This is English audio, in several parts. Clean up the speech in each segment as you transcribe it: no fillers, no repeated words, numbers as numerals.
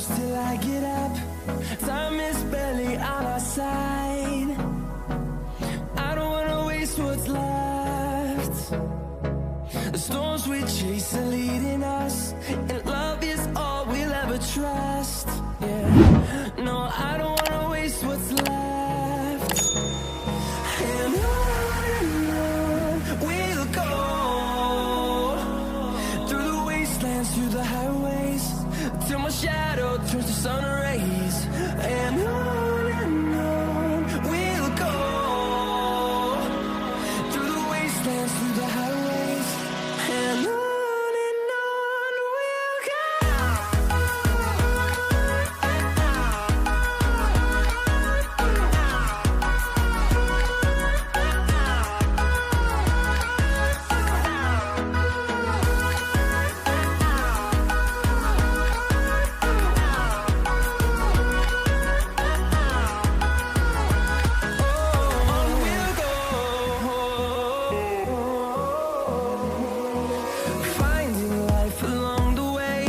close till I get up. Time is barely on our side. I don't wanna waste what's left. The storms we chase are leading us, and love is all we'll ever trust. Yeah, no, I don't wanna waste what's left. And on we'll go, through the wastelands, through the highways, till my shadow turns to sun rays. And on we'll go, through the wastelands, through the highways, and on we'll go. Finding life along the way,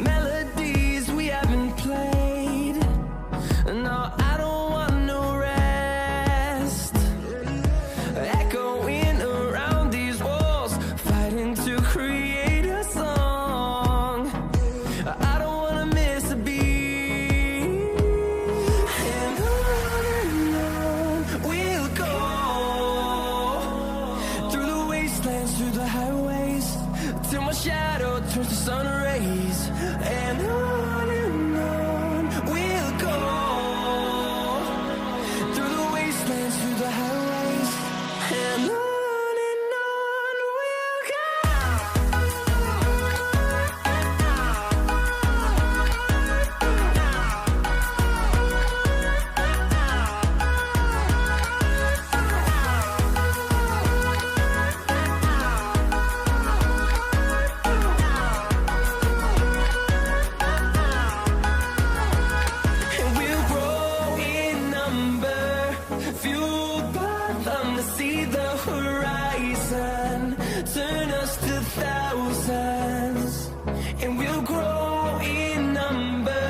melodies we haven't played. No, I don't want no rest. Echoing around these walls, fighting to create a song. I don't wanna miss a beat. And on we'll go, through the wastelands, through the highways, till my shadow turns to sun rays. And on we'll go, through the wastelands, through the highways, and on we'll go. And we'll grow in number, fueled by them to see the horizon, turn us to thousands. And we'll grow in number,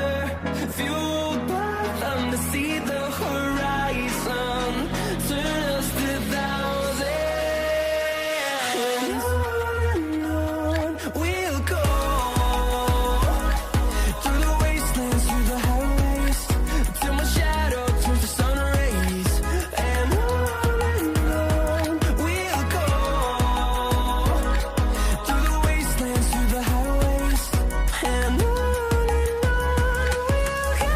fueled by them to see the horizon, turn us to thousands. And on we'll go, through the wastelands, through the highways, till my shadow turns to sun rays. And on we'll go, through the wastelands, through the highways, and on we'll go.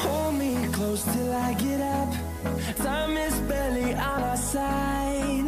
Hold me close till I get up. Time is barely on our side.